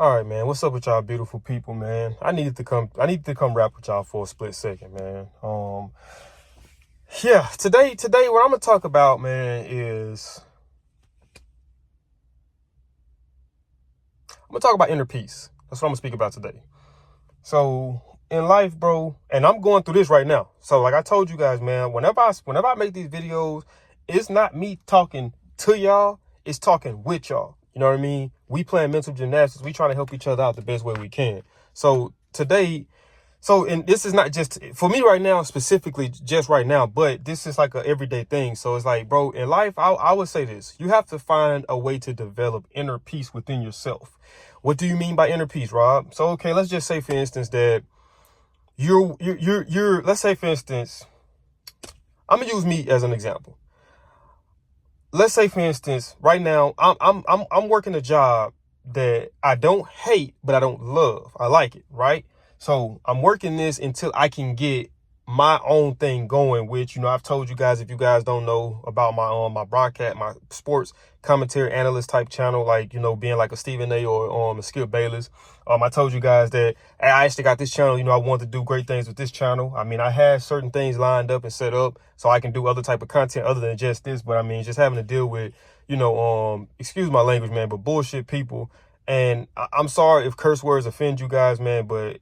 All right, man. What's up with y'all beautiful people, man? I needed to come rap with y'all for a split second, man. Yeah, today what I'm gonna talk about, man, is I'm gonna talk about inner peace. That's what I'm gonna speak about today. So in life, bro, and I'm going through this right now. So like I told you guys, man, whenever I make these videos, it's not me talking to y'all, it's talking with y'all. You know what I mean? We playing mental gymnastics. We trying to help each other out the best way we can. So today, and this is not just for me right now, specifically just right now, but this is like a everyday thing. So it's like, bro, in life, I would say this: you have to find a way to develop inner peace within yourself. What do you mean by inner peace, Rob? So okay, let's just say, for instance, that you're. Let's say, for instance, I'm gonna use me as an example. Let's say, for instance, right now, I'm working a job that I don't hate, but I don't love. I like it, right? So I'm working this until I can get my own thing going, which, I've told you guys, if you guys don't know about my broadcast, my sports commentary analyst type channel, like, being like a Stephen A or a Skip Bayless. I told you guys that I actually got this channel, I wanted to do great things with this channel. I mean, I had certain things lined up and set up so I can do other type of content other than just this. But I mean, just having to deal with, excuse my language, man, but bullshit people. And I'm sorry if curse words offend you guys, man, but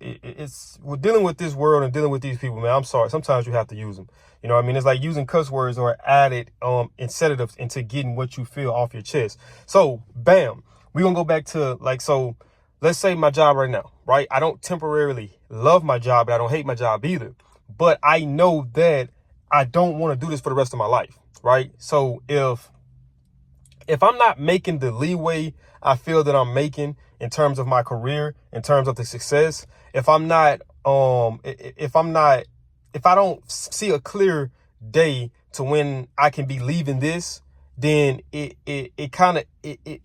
we're dealing with this world and dealing with these people, man. I'm sorry. Sometimes you have to use them. You know what I mean? It's like using curse words or added instead of into getting what you feel off your chest. So, bam, we're going to go back to so let's say my job right now, right? I don't temporarily love my job, but I don't hate my job either. But I know that I don't want to do this for the rest of my life, right? So if I'm not making the leeway I feel that I'm making in terms of my career, in terms of the success, if I'm not, if I don't see a clear day to when I can be leaving this, then it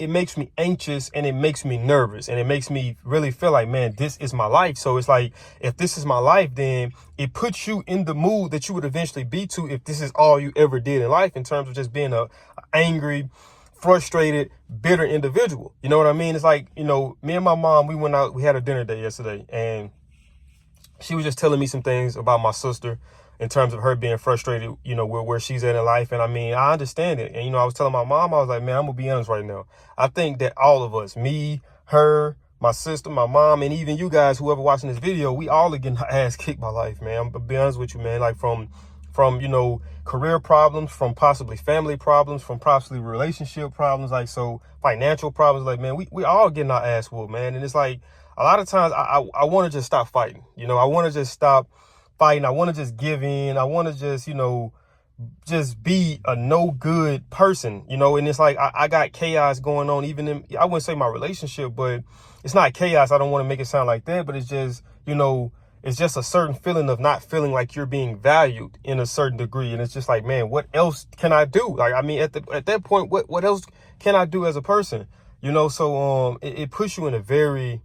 makes me anxious and it makes me nervous and it makes me really feel like, man, this is my life. So it's like, if this is my life, then it puts you in the mood that you would eventually be to if this is all you ever did in life, in terms of just being a angry, frustrated, bitter individual. You know what I mean? It's like, me and my mom, we went out, we had a dinner date yesterday, and she was just telling me some things about my sister in terms of her being frustrated, with where she's at in life. And I mean, I understand it. And, I was telling my mom, I was like, man, I'm gonna be honest right now. I think that all of us, me, her, my sister, my mom, and even you guys, whoever watching this video, we all are getting our ass kicked by life, man. I'm gonna be honest with you, man. Like from career problems, from possibly family problems, from possibly relationship problems, like, so financial problems, like, man, we all getting our ass whooped, man. And it's like, a lot of times I want to just stop fighting. I want to just stop fighting. I want to just give in. I want to just be a no good person, and it's like, I got chaos going on, even in, I wouldn't say my relationship, but it's not chaos. I don't want to make it sound like that, but it's just, it's just a certain feeling of not feeling like you're being valued in a certain degree. And it's just like, man, what else can I do? Like, I mean, at that point, what else can I do as a person? So it puts you in a very.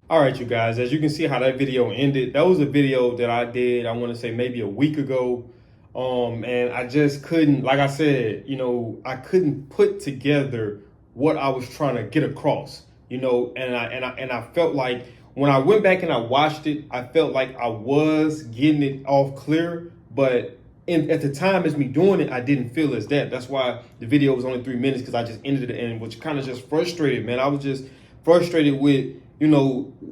All right, you guys, as you can see how that video ended, that was a video that I did, I want to say maybe a week ago. And I just couldn't, like I said, I couldn't put together what I was trying to get across, and I felt like when I went back and I watched it, I felt like I was getting it off clear, but at the time as me doing it, I didn't feel as that. That's why the video was only 3 minutes, because I just ended it, and which kind of just frustrated, man. I was just frustrated with,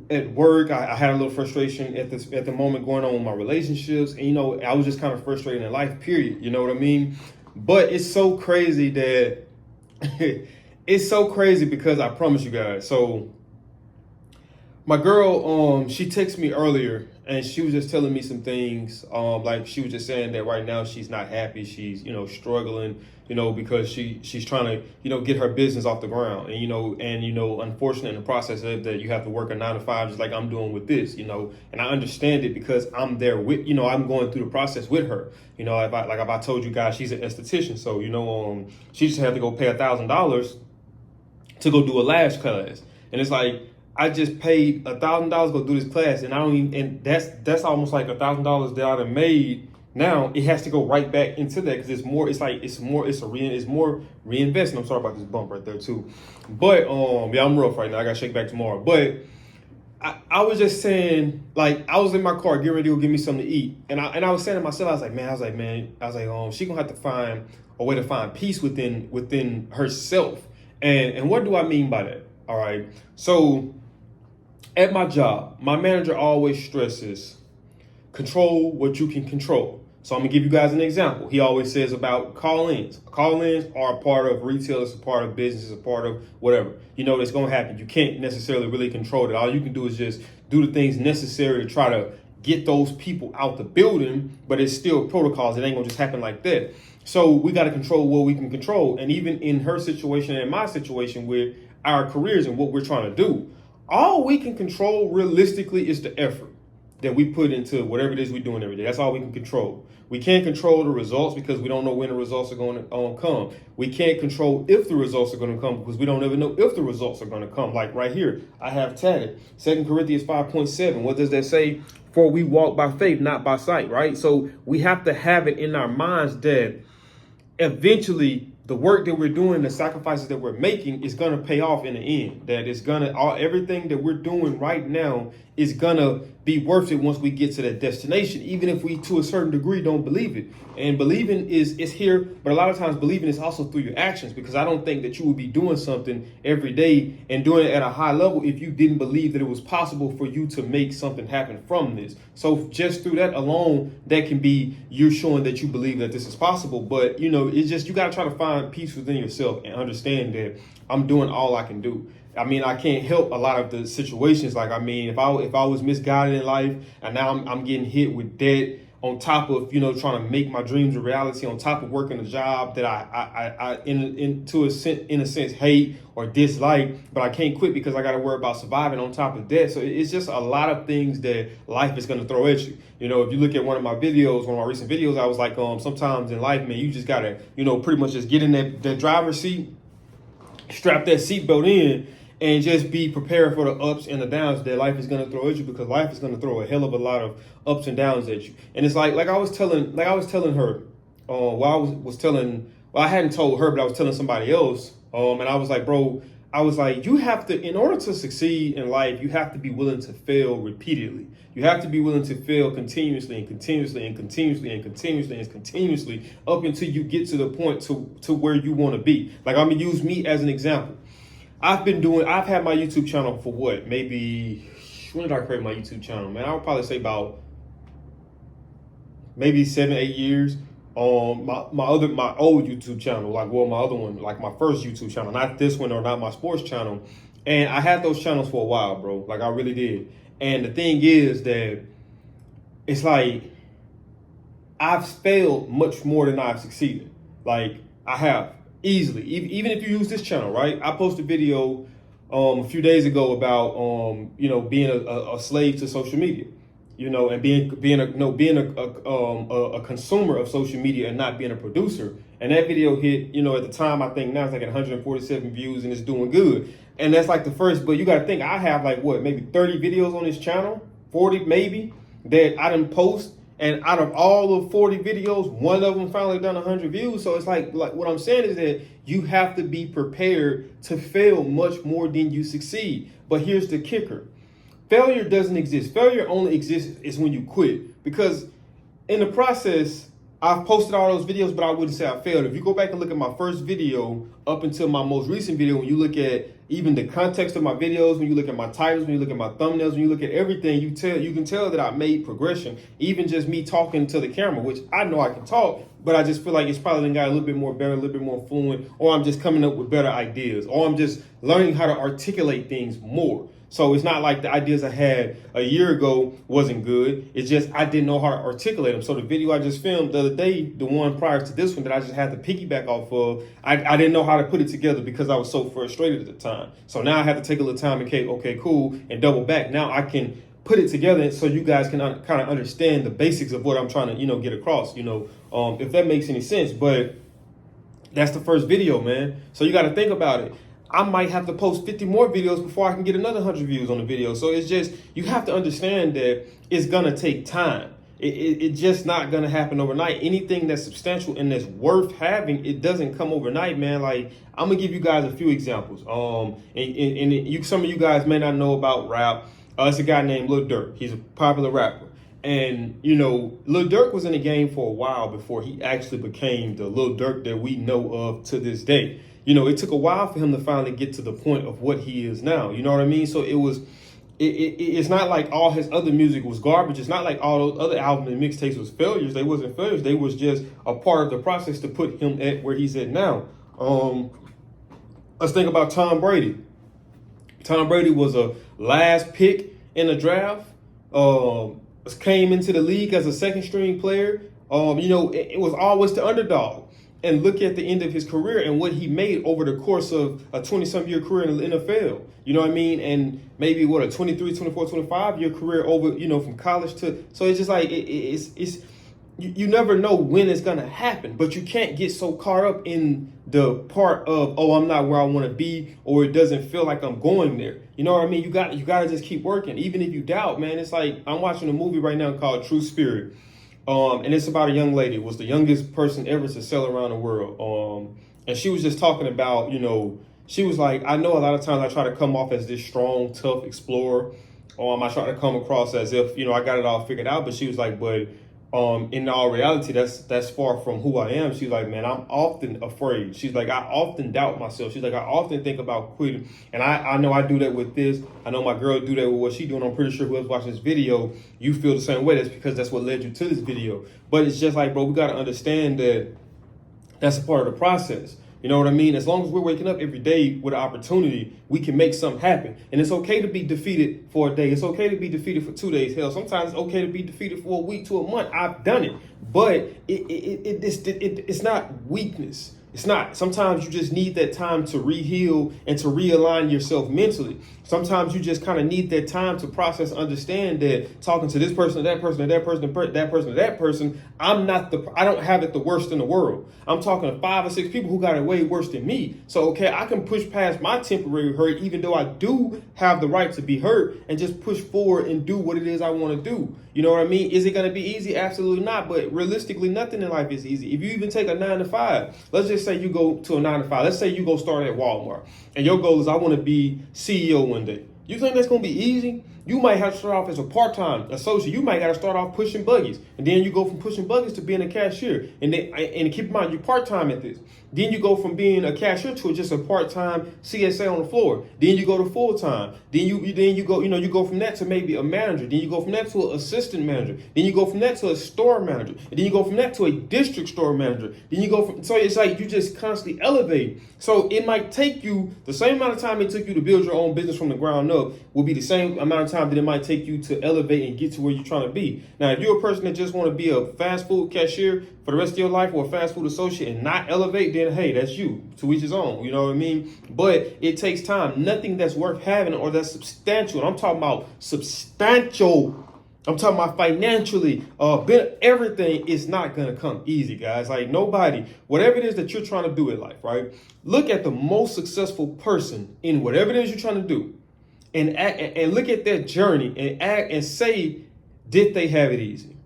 at work, I had a little frustration at the moment going on with my relationships. And, I was just kind of frustrated in life, period. You know what I mean? But it's so crazy that it's so crazy, because I promise you guys. So my girl, she texted me earlier, and she was just telling me some things. Like, she was just saying that right now she's not happy. She's, struggling, because she's trying to, get her business off the ground. And, unfortunately, in the process of that, you have to work a 9 to 5, just like I'm doing with this, and I understand it, because I'm there with, I'm going through the process with her. If I told you guys, she's an esthetician. So, she just had to go pay $1,000 to go do a lash class. And it's like, I just paid $1,000 to go do this class, and I don't even, and that's almost like $1,000 that I done made Now it has to go right back into that, because it's more reinvestment. I'm sorry about this bump right there too. But yeah, I'm rough right now. I gotta shake back tomorrow. But I was just saying, like, I was in my car getting ready to go get me something to eat. And I was saying to myself, I was like, she gonna have to find a way to find peace within herself. And what do I mean by that? All right. So at my job, my manager always stresses, control what you can control. So I'm gonna give you guys an example. He always says about call-ins. Call-ins are a part of retail, it's a part of business, it's a part of whatever. You know, it's gonna happen. You can't necessarily really control it. All you can do is just do the things necessary to try to get those people out the building, but it's still protocols. It ain't gonna just happen like that. So we gotta control what we can control. And even in her situation and my situation with our careers and what we're trying to do, all we can control realistically is the effort that we put into whatever it is we're doing every day. That's all we can control. We can't control the results because we don't know when the results are going to come. We can't control if the results are going to come because we don't ever know if the results are going to come. Like right here, I have tatted 2 Corinthians 5:7. What does that say? For we walk by faith, not by sight, right? So we have to have it in our minds that eventually the work that we're doing, the sacrifices that we're making is going to pay off in the end. That it's going to, everything that we're doing right now is going to be worth it once we get to that destination, even if we, to a certain degree, don't believe it. And believing is here, but a lot of times believing is also through your actions, because I don't think that you would be doing something every day and doing it at a high level if you didn't believe that it was possible for you to make something happen from this. So just through that alone, that can be you showing that you believe that this is possible. But, you know, it's just, you got to try to find peace within yourself and understand that I'm doing all I can do. I mean, I can't help a lot of the situations. Like, I mean, if I was misguided in life and now I'm getting hit with debt on top of, you know, trying to make my dreams a reality, on top of working a job that I in a sense hate or dislike, but I can't quit because I got to worry about surviving on top of that. So it's just a lot of things that life is going to throw at you. You know, if you look at one of my recent videos, I was like, sometimes in life, man, you just got to, you know, pretty much just get in that driver's seat, strap that seatbelt in, and just be prepared for the ups and the downs that life is going to throw at you, because life is going to throw a hell of a lot of ups and downs at you. And it's like I was telling her, I hadn't told her, but I was telling somebody else. And I was like, bro, you have to, in order to succeed in life, you have to be willing to fail repeatedly. You have to be willing to fail continuously and continuously and continuously and continuously and continuously up until you get to the point to where you want to be. Like, I'm going to use me as an example. I've had my YouTube channel for when did I create my YouTube channel, man? I would probably say about maybe 7-8 years. My old YouTube channel, my other one, like my first YouTube channel, not this one or not my sports channel. And I had those channels for a while, bro. Like, I really did. And the thing is that it's like I've failed much more than I've succeeded. Like, I have. Easily, even if you use this channel, right? I posted a video a few days ago about being a slave to social media, you know, and being a consumer of social media and not being a producer. And that video hit, you know, at the time, I think now it's like 147 views and it's doing good. And that's like the first, but you got to think, I have like maybe 30 videos on this channel, 40 maybe, that I didn't post. And out of all of 40 videos, one of them finally done 100 views. So it's like what I'm saying is that you have to be prepared to fail much more than you succeed. But here's the kicker. Failure doesn't exist. Failure only exists is when you quit. Because in the process, I've posted all those videos, but I wouldn't say I failed. If you go back and look at my first video up until my most recent video, when you look at even the context of my videos, when you look at my titles, when you look at my thumbnails, when you look at everything, you can tell that I made progression. Even just me talking to the camera, which I know I can talk, but I just feel like it's probably got a little bit more better, a little bit more fluent, or I'm just coming up with better ideas, or I'm just learning how to articulate things more. So it's not like the ideas I had a year ago wasn't good. It's just I didn't know how to articulate them. So the video I just filmed the other day, the one prior to this one that I just had to piggyback off of, I didn't know how to put it together because I was so frustrated at the time. So now I have to take a little time and okay, cool, and double back. Now I can put it together so you guys can kind of understand the basics of what I'm trying to, get across, if that makes any sense. But that's the first video, man. So you got to think about it. I might have to post 50 more videos before I can get another 100 views on the video. So it's just, you have to understand that it's going to take time. It's just not gonna happen overnight. Anything that's substantial and that's worth having, it doesn't come overnight, man. Like, I'm gonna give you guys a few examples. Some of you guys may not know about rap. It's a guy named Lil Durk. He's a popular rapper. And, Lil Durk was in the game for a while before he actually became the Lil Durk that we know of to this day. It took a while for him to finally get to the point of what he is now. You know what I mean? So it's not like all his other music was garbage. It's not like all those other albums and mixtapes was failures. They wasn't failures. They was just a part of the process to put him at where he's at now. Let's think about Tom Brady. Tom Brady was a last pick in the draft. Came into the league as a second string player. It was always the underdog. And look at the end of his career and what he made over the course of a 20-some year career in the NFL. You know what I mean? And maybe a 23, 24, 25 year career over, from college to. So it's just like, you never know when it's going to happen, but you can't get so caught up in the part of, oh, I'm not where I want to be, or it doesn't feel like I'm going there. You know what I mean? You got to just keep working. Even if you doubt, man, it's like, I'm watching a movie right now called True Spirit. And it's about a young lady, was the youngest person ever to sail around the world. And she was just talking about, she was like, I know a lot of times I try to come off as this strong, tough explorer. I try to come across as if, I got it all figured out. But she was like, but in all reality, that's far from who I am. She's like, man, I'm often afraid. She's like, I often doubt myself. She's like, I often think about quitting. And I know I do that with this. I know my girl do that with what she's doing. I'm pretty sure whoever's watching this video, you feel the same way. That's because that's what led you to this video. But it's just like, bro, we got to understand that that's a part of the process. You know what I mean? As long as we're waking up every day with an opportunity, we can make something happen. And it's okay to be defeated for a day. It's okay to be defeated for 2 days. Hell, sometimes it's okay to be defeated for a week to a month. I've done it. But it's not weakness. It's not. Sometimes you just need that time to re-heal and to realign yourself mentally. Sometimes you just kind of need that time to process, understand that talking to this person, that person, that person, that person, that person, I don't have it the worst in the world. I'm talking to 5 or 6 people who got it way worse than me. So, okay, I can push past my temporary hurt, even though I do have the right to be hurt, and just push forward and do what it is I want to do. You know what I mean? Is it going to be easy? Absolutely not. But realistically, nothing in life is easy. If you even take a 9 to 5, let's just say you go to a 9 to 5. Let's say you go start at Walmart and your goal is I want to be CEO one day. You think that's going to be easy? You might have to start off as a part-time associate. You might got to start off pushing buggies. And then you go from pushing buggies to being a cashier. And keep in mind, you're part-time at this. Then you go from being a cashier to just a part-time CSA on the floor. Then you go to full-time. Then you go from that to maybe a manager. Then you go from that to an assistant manager. Then you go from that to a store manager. And then you go from that to a district store manager. Then so it's like you just constantly elevate. So it might take you the same amount of time it took you to build your own business from the ground up will be the same amount of time that it might take you to elevate and get to where you're trying to be. Now, if you're a person that just want to be a fast food cashier for the rest of your life or a fast food associate and not elevate, then hey, that's you. To each his own. You know what I mean? But it takes time. Nothing that's worth having or that's substantial. I'm talking about substantial. I'm talking about financially. Everything is not going to come easy, guys. Like nobody, whatever it is that you're trying to do in life, right? Look at the most successful person in whatever it is you're trying to do. And look at their journey and act and say, did they have it easy?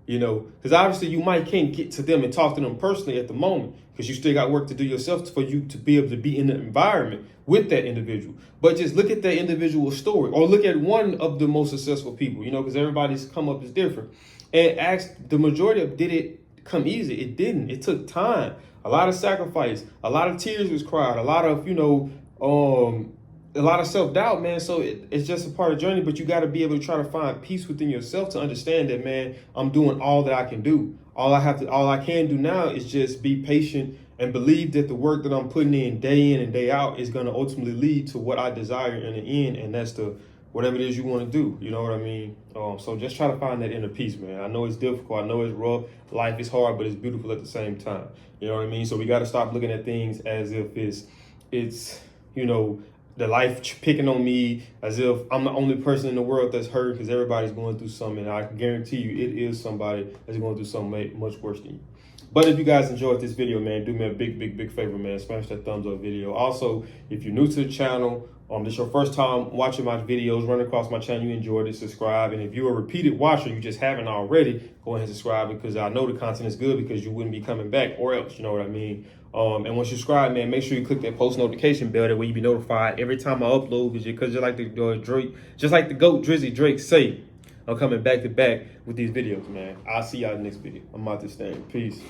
Because obviously you can't get to them and talk to them personally at the moment because you still got work to do yourself for you to be able to be in the environment with that individual. But just look at that individual story or look at one of the most successful people, because everybody's come up is different. And ask the majority of, did it come easy? It didn't. It took time, a lot of sacrifice, a lot of tears was cried, a lot of, a lot of self-doubt, man. So it's just a part of the journey, but you got to be able to try to find peace within yourself to understand that, man, I'm doing all that I can do. All I can do now is just be patient and believe that the work that I'm putting in and day out is going to ultimately lead to what I desire in the end. And that's whatever it is you want to do. You know what I mean? So just try to find that inner peace, man. I know it's difficult. I know it's rough. Life is hard, but it's beautiful at the same time. You know what I mean? So we got to stop looking at things as if it's the life picking on me, as if I'm the only person in the world that's hurt, because everybody's going through something. And I can guarantee you it is somebody that's going through something much worse than you. But if you guys enjoyed this video, man, do me a big favor, man. Smash that thumbs up video. Also, if you're new to the channel, this is your first time watching my videos, run across my channel, you enjoyed it, subscribe. And if you're a repeated watcher, you just haven't already, go ahead and subscribe, because I know the content is good, because you wouldn't be coming back or else, you know what I mean? And once you subscribe, man, make sure you click that post notification bell. That way you be notified every time I upload, because just like the Drake, just like the GOAT Drizzy Drake say, I'm coming back to back with these videos, man. I'll see y'all in the next video. I'm out this thing. Peace.